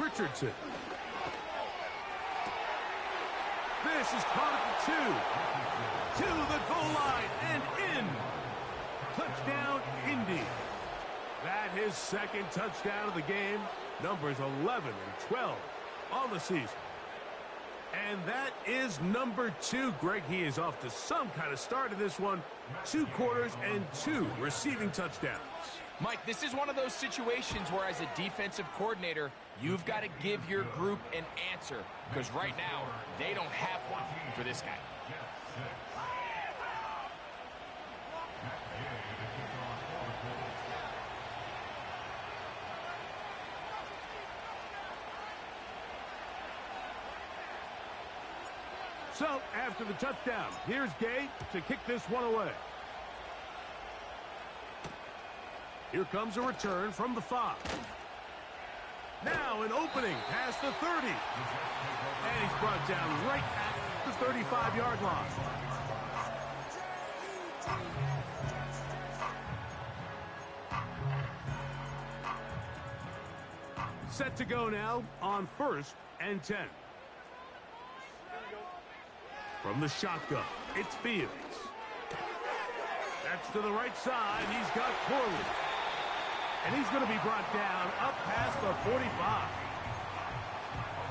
Richardson. This is caught at the 2. To the goal line and in. Touchdown, Indy. That his second touchdown of the game. Numbers 11 and 12 on the season. And that is number 2. Greg, he is off to some kind of start in this one. 2 quarters and 2 receiving touchdowns. Mike, this is one of those situations where as a defensive coordinator, you've got to give your group an answer. Because right now, they don't have one for this guy. So, after the touchdown, here's Gay to kick this one away. Here comes a return from the 5. Now an opening past the 30. And he's brought down right at the 35-yard line. Set to go now on 1st and 10. From the shotgun, it's Fields. That's to the right side. He's got Corley. And he's going to be brought down up past the 45.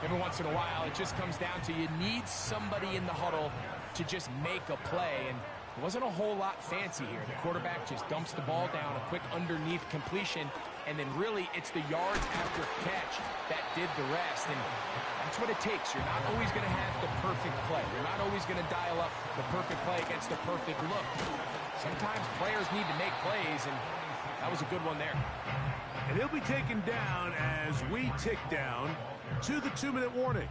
Every once in a while, it just comes down to you need somebody in the huddle to just make a play. And it wasn't a whole lot fancy here. The quarterback just dumps the ball down, a quick underneath completion. And then really, it's the yards after catch that did the rest. And that's what it takes. You're not always going to have the perfect play. You're not always going to dial up the perfect play against the perfect look. Sometimes players need to make plays, and that was a good one there. And he'll be taken down as we tick down to the 2-minute warning.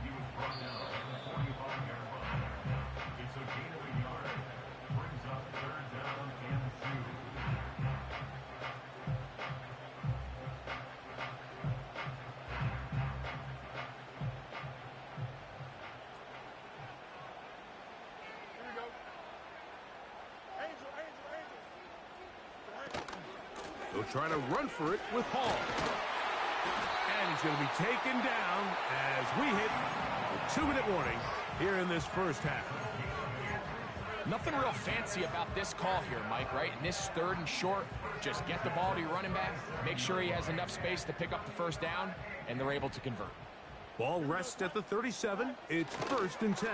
They'll try to run for it with Hall. And he's going to be taken down as we hit the 2-minute warning here in this first half. Nothing real fancy about this call here, Mike, right? In this 3rd and short, just get the ball to your running back, make sure he has enough space to pick up the first down, and they're able to convert. Ball rests at the 37. It's 1st and 10.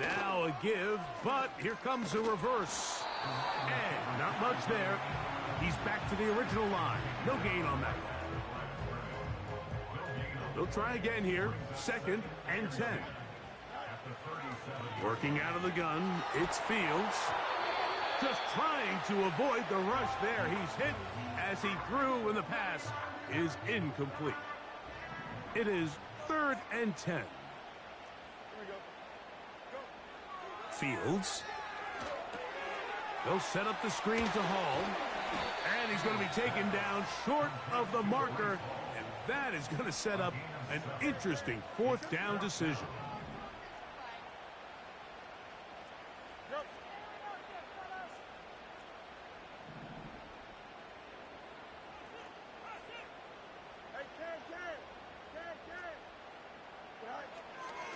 Now a give, but here comes a reverse. And not much there. He's back to the original line. No gain on that one. They'll try again here. 2nd and 10. Working out of the gun, it's Fields. Just trying to avoid the rush there. He's hit as he threw, and the pass is incomplete. It is 3rd and 10. Fields. They'll set up the screen to Hall. And he's going to be taken down short of the marker. And that is going to set up an interesting 4th down decision.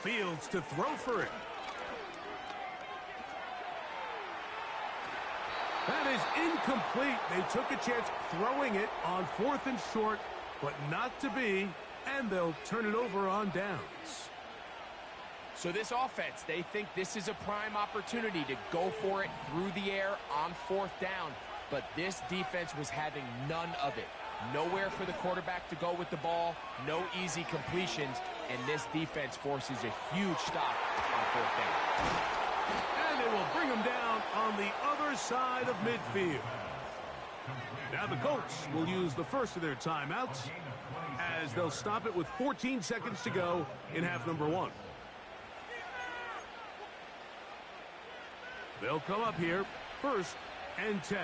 Fields to throw for it. That is incomplete. They took a chance throwing it on 4th and short, but not to be, and they'll turn it over on downs. So this offense, they think this is a prime opportunity to go for it through the air on 4th down, but this defense was having none of it. Nowhere for the quarterback to go with the ball, no easy completions, and this defense forces a huge stop on 4th down. And they will bring him down on the other side of midfield. Now the Colts will use the first of their timeouts as they'll stop it with 14 seconds to go in half number 1. They'll come up here, 1st and 10.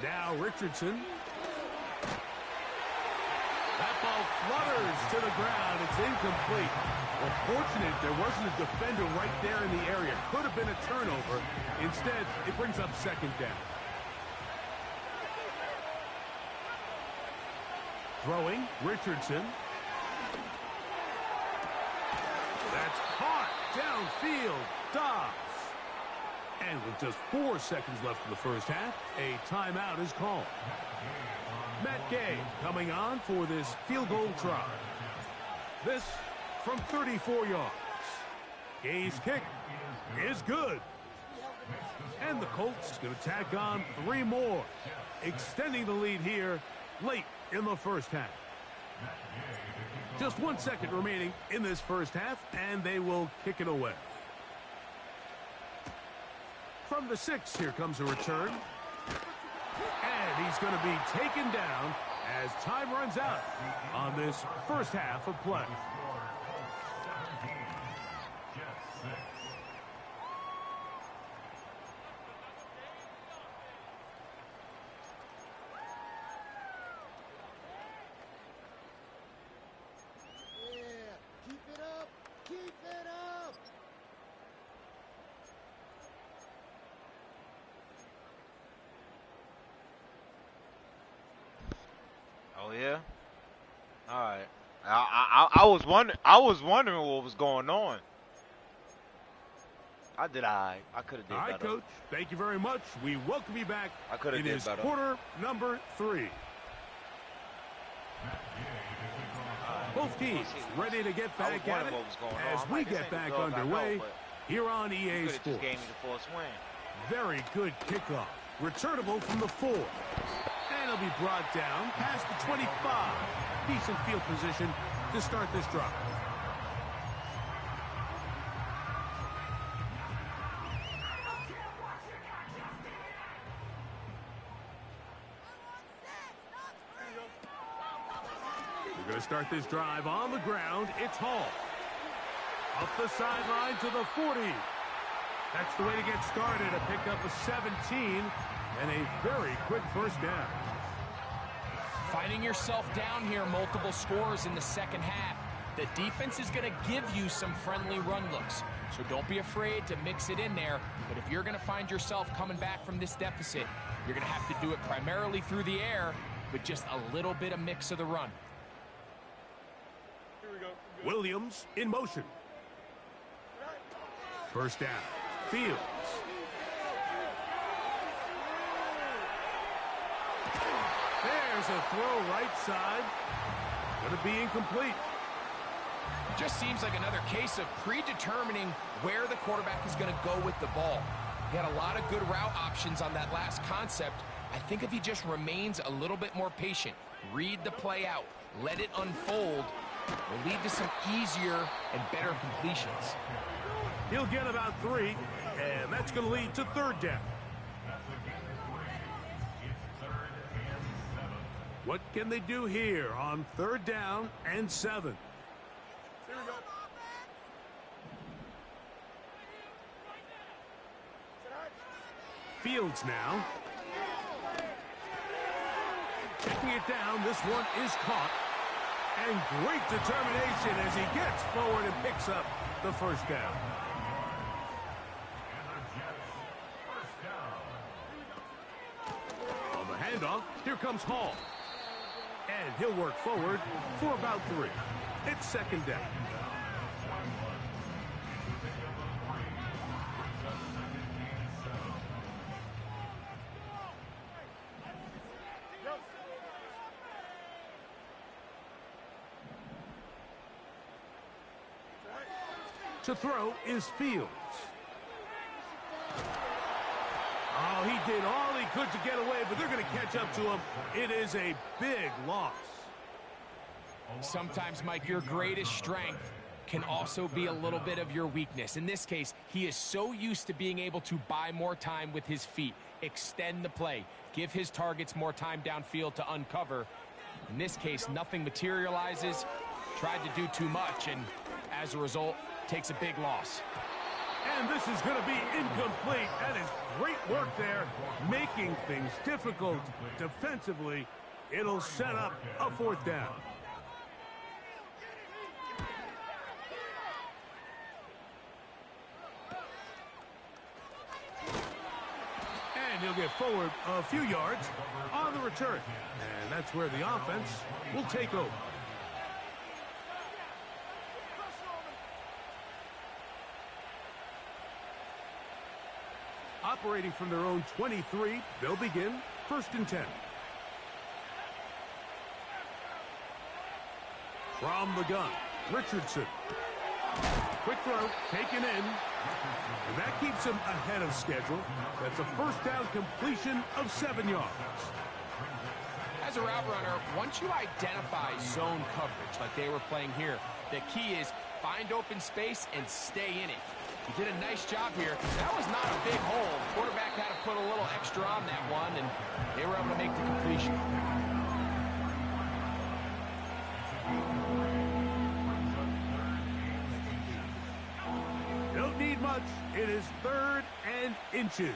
Now Richardson. That ball ball flutters to the ground. It's incomplete. Well, fortunate there wasn't a defender right there in the area. Could have been a turnover. Instead, it brings up second down. Throwing, Richardson. That's caught downfield. Dobbs. And with just 4 seconds left in the first half, a timeout is called. Matt Gay coming on for this field goal try. This from 34 yards. Gay's kick is good. And the Colts going to tack on 3 more, extending the lead here late in the first half. Just 1 second remaining in this first half, and they will kick it away. From the 6, here comes a return. And he's going to be taken down as time runs out on this first half of play. Oh yeah. All right. I was wondering what was going on. I could have did better. All right, Coach. Thank you very much. We welcome you back. I could have did better. Quarter number 3. Both teams ready to get back at it as we get back underway here on EA Sports. Just gave me the full swing. Very good kickoff. Returnable from the 4. And it'll be brought down past the 25. Decent field position to start this drive. We're going to start this drive on the ground. It's Hall. Up the sideline to the 40. That's the way to get started. A pickup of 17 and a very quick first down. Finding yourself down here, multiple scores in the second half. The defense is going to give you some friendly run looks, so don't be afraid to mix it in there. But if you're going to find yourself coming back from this deficit, you're going to have to do it primarily through the air with just a little bit of mix of the run. Here we go. Williams in motion. First down. Fields. There's a throw right side. It's going to be incomplete. Just seems like another case of predetermining where the quarterback is going to go with the ball. He had a lot of good route options on that last concept. I think if he just remains a little bit more patient, read the play out, let it unfold, will lead to some easier and better completions. He'll get about 3, and that's going to lead to third down. What can they do here on third down and 7? Here we go. Fields now. Taking it down. This one is caught. And great determination as he gets forward and picks up the first down. On the handoff, here comes Hall. And he'll work forward for about 3. It's second down. To throw is Fields. Oh, he did all he could to get away, but they're going to catch up to him. It is a big loss. Sometimes, Mike, your greatest strength can also be a little bit of your weakness. In this case, he is so used to being able to buy more time with his feet, extend the play, give his targets more time downfield to uncover. In this case, nothing materializes, tried to do too much, and as a result, takes a big loss. And this is going to be incomplete. That is great work there, making things difficult defensively. It'll set up a fourth down. he'll get forward a few yards on the return. And that's where the offense will take over. Operating from their own 23, they'll begin 1st and 10. From the gun, Richardson. Quick throw, taken in. And that keeps him ahead of schedule. That's a 1st down completion of 7 yards. As a route runner, once you identify zone coverage like they were playing here, the key is find open space and stay in it. He did a nice job here because that was not a big hole. The quarterback had to put a little extra on that one, and they were able to make the completion. Don't need much. It is 3rd and inches.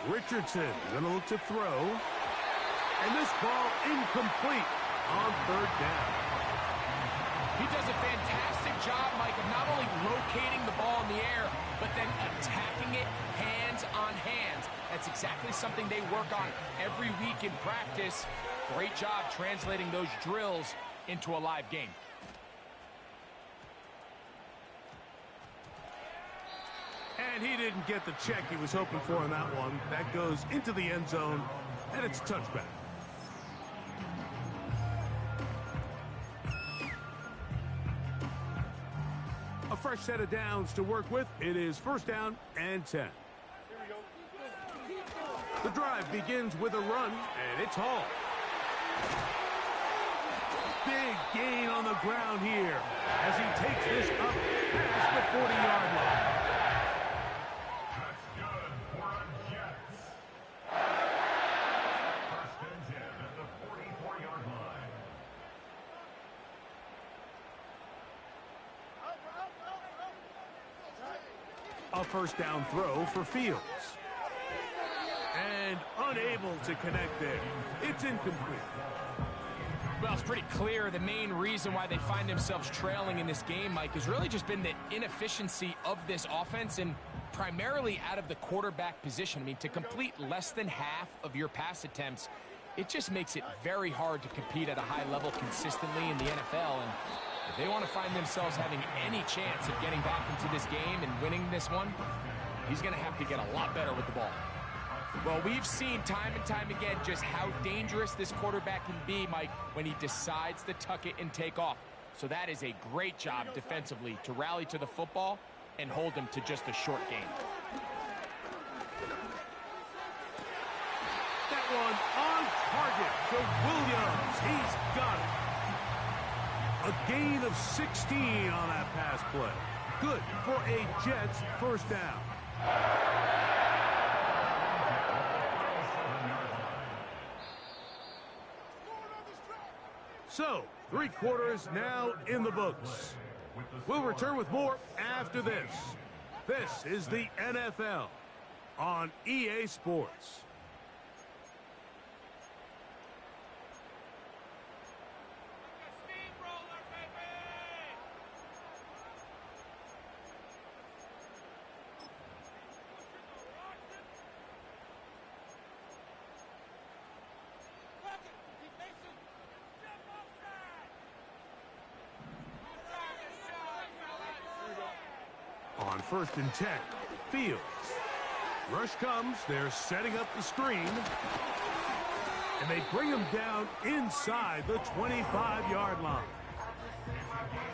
Richardson going to look to throw. And this ball incomplete on 3rd down. He does a fantastic job, Mike, of not only locating the ball in the air, but then attacking it hands on hands. That's exactly something they work on every week in practice. Great job translating those drills into a live game. And he didn't get the check he was hoping for on that one. That goes into the end zone, and it's a touchback. A fresh set of downs to work with. It is 1st down and 10. The drive begins with a run, and it's Hall. Big gain on the ground here as he takes this up past the 40-yard line. That's good for a Jets. 1st and 10 at the 44-yard line. A 1st down throw for Fields. And unable to connect there. It's incomplete. Well, it's pretty clear the main reason why they find themselves trailing in this game, Mike, has really just been the inefficiency of this offense and primarily out of the quarterback position. I mean, to complete less than half of your pass attempts, it just makes it very hard to compete at a high level consistently in the NFL. And if they want to find themselves having any chance of getting back into this game and winning this one, he's going to have to get a lot better with the ball. Well, we've seen time and time again just how dangerous this quarterback can be, Mike, when he decides to tuck it and take off. So that is a great job defensively to rally to the football and hold him to just a short gain. That one on target to Williams. He's got it. A gain of 16 on that pass play. Good for a Jets 1st down. So, 3 quarters now in the books. We'll return with more after this. This is the NFL on EA Sports. On 1st and 10, Fields. Rush comes, they're setting up the screen. And they bring him down inside the 25-yard line.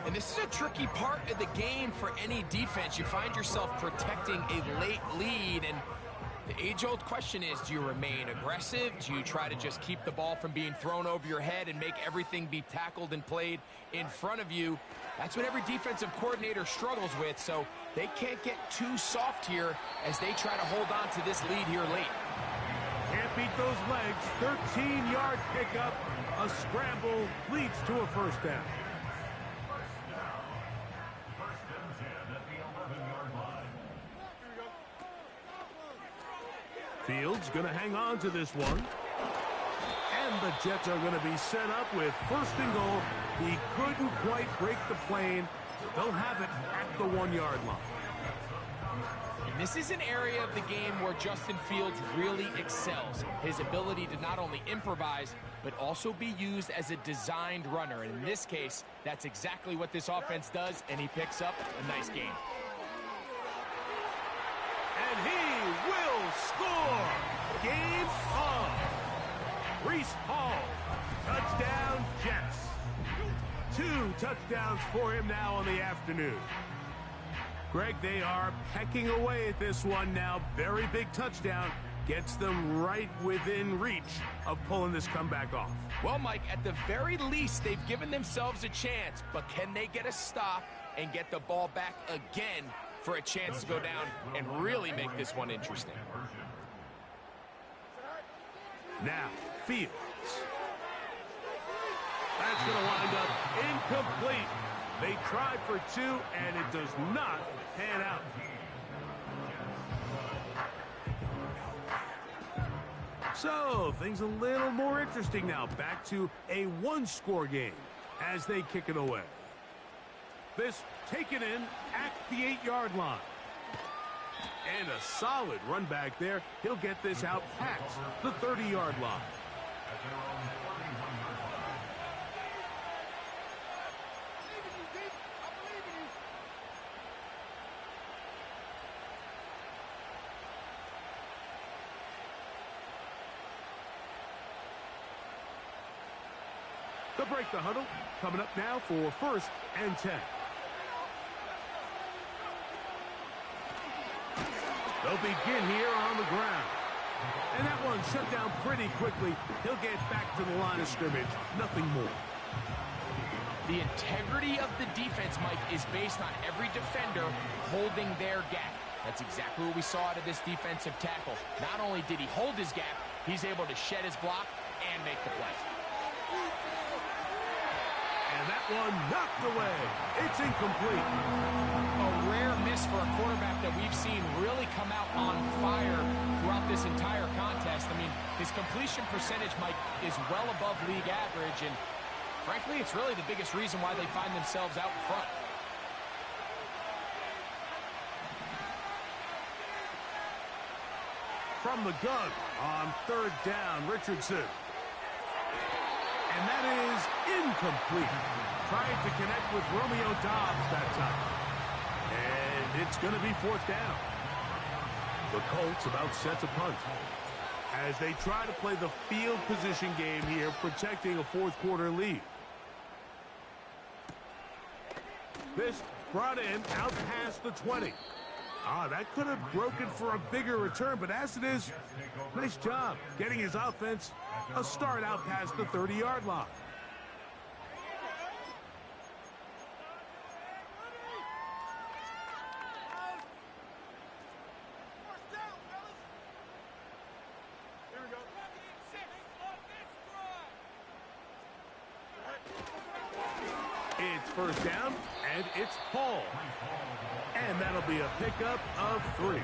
And this is a tricky part of the game for any defense. You find yourself protecting a late lead, and the age-old question is, do you remain aggressive? Do you try to just keep the ball from being thrown over your head and make everything be tackled and played in front of you? That's what every defensive coordinator struggles with, so they can't get too soft here as they try to hold on to this lead here late. Can't beat those legs. 13-yard pickup. A scramble leads to a 1st down. Fields going to hang on to this one. And the Jets are going to be set up with first and goal. He couldn't quite break the plane. They'll have it at the 1-yard line. And this is an area of the game where Justin Fields really excels. His ability to not only improvise, but also be used as a designed runner. And in this case, that's exactly what this offense does, and he picks up a nice game. And he will score! Game on! Reese Hall, touchdown Jets. 2 touchdowns for him now on the afternoon. Greg, they are pecking away at this one now. Very big touchdown. Gets them right within reach of pulling this comeback off. Well, Mike, at the very least, they've given themselves a chance, but can they get a stop and get the ball back again for a chance to go down and really make this one interesting? Now, Fields. That's going to wind up incomplete. They try for 2, and it does not pan out. So, things a little more interesting now. Back to a 1-score game as they kick it away. This taken in at the 8-yard line. And a solid run back there. He'll get this out past the 30-yard line. They'll break the huddle. Coming up now for 1st and 10. They'll begin here on the ground. And that one shut down pretty quickly. He'll get back to the line of scrimmage. Nothing more. The integrity of the defense, Mike, is based on every defender holding their gap. That's exactly what we saw out of this defensive tackle. Not only did he hold his gap, he's able to shed his block and make the play. And that one knocked away. It's incomplete. A rare miss for a quarterback that we've seen really come out on fire throughout this entire contest. I mean, his completion percentage, Mike, is well above league average, and frankly, it's really the biggest reason why they find themselves out in front. From the gun on 3rd down, Richardson. And that is incomplete. Trying to connect with Romeo Doubs that time. And it's going to be 4th down. The Colts about set to punt. As they try to play the field position game here, protecting a 4th quarter lead. This brought in out past the 20. That could have broken for a bigger return, but as it is, nice job getting his offense a start out past the 30-yard line. It's 1st down, and it's Hall. And that'll be a pickup of 3.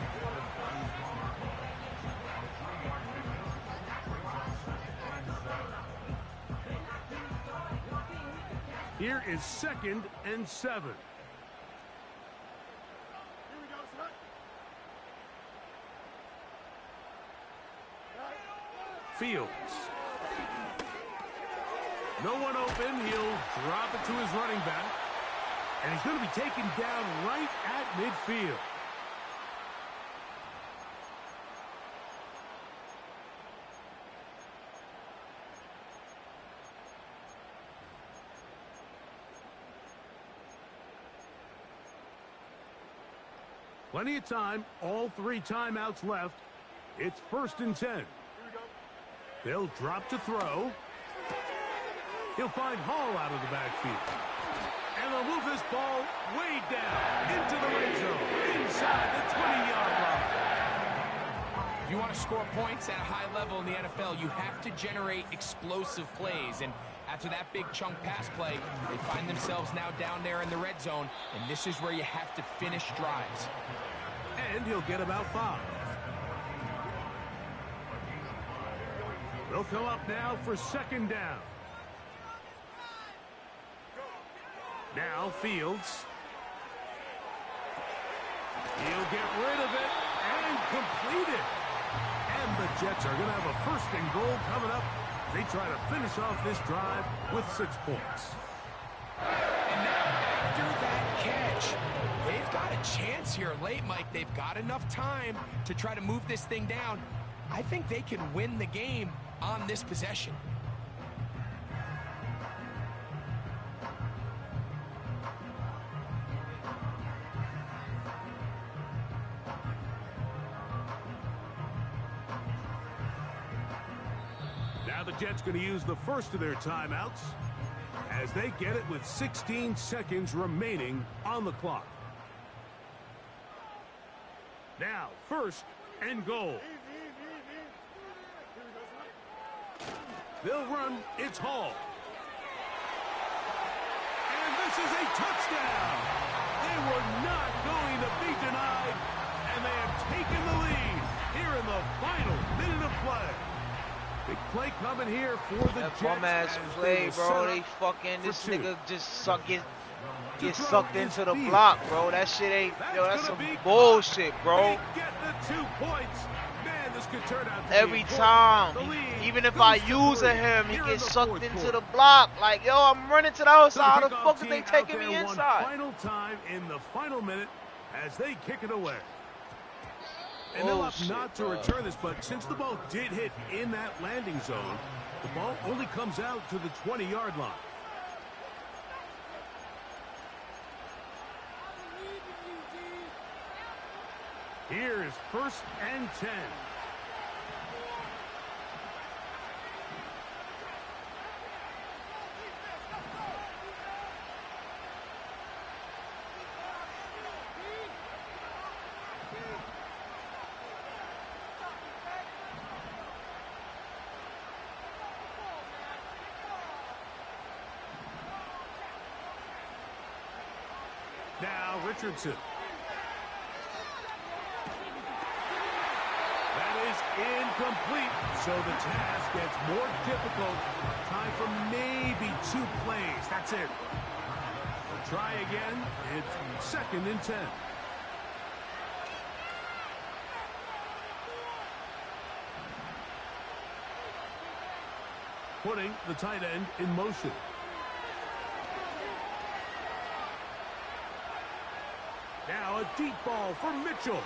Here is 2nd and 7. Fields. No one open. He'll drop it to his running back. And he's going to be taken down right at midfield. Plenty of time. All 3 timeouts left. It's 1st and 10. They'll drop to throw. He'll find Hall out of the backfield. And they'll move this ball way down into the red zone, inside the 20-yard line. If you want to score points at a high level in the NFL, you have to generate explosive plays. And after that big chunk pass play, they find themselves now down there in the red zone, and this is where you have to finish drives. And he'll get about 5. They'll come up now for second down. Now Fields. He'll get rid of it and complete it. And the Jets are going to have a first and goal coming up. They try to finish off this drive with 6 points. And now after that catch, they've got a chance here late, Mike. They've got enough time to try to move this thing down. I think they can win the game on this possession. Now the Jets going to use the first of their timeouts as they get it with 16 seconds remaining on the clock. Now, first and goal. They'll run. It's Hall. And this is a touchdown. They were not going to be denied, and they have taken the lead here in the final minute of play. Big play coming here for the That Jets. bum-ass as play, will bro. set They up fucking, for this 2. nigga just get throw sucked is into the Fields. block, bro. That shit ain't, yo, that's gonna some be bullshit, caught. bro. They get the 2 points. Man, this could turn out to be Every important. time, The lead even if goes I to use 3 him, he here in gets the sucked fourth into quarter. the block. Like, yo, I'm running to the So outside. How the kickoff fuck is they team out taking me there one inside? final time in the final minute as they kick it away. And they'll opt Bullshit, not to bro. return this, but since the ball did hit in that landing zone, the ball only comes out to the 20-yard line. Here's first and 10. Now Richardson. That is incomplete, so the task gets more difficult. Time for maybe 2 plays. That's it. We'll try again. It's second and 10. Putting the tight end in motion. Now a deep ball for Mitchell.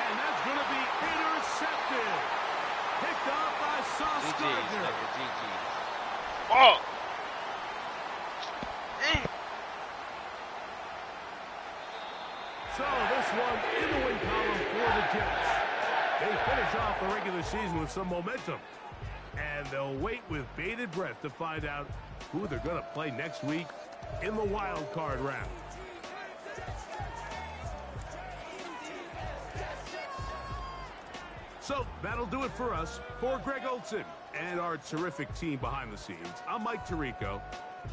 And that's going to be intercepted. Picked off by Sauce GG's, Gardner. nigga, GG's. Fuck. Damn. So this one in the win column for the Jets. They finish off the regular season with some momentum. And they'll wait with bated breath to find out who they're going to play next week in the wild card round. So that'll do it for us. For Greg Olson and our terrific team behind the scenes, I'm Mike Tirico.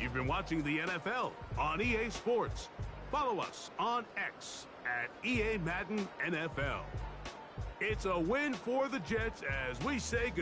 You've been watching the NFL on EA Sports. Follow us on X at EA Madden NFL. It's a win for the Jets as we say goodbye.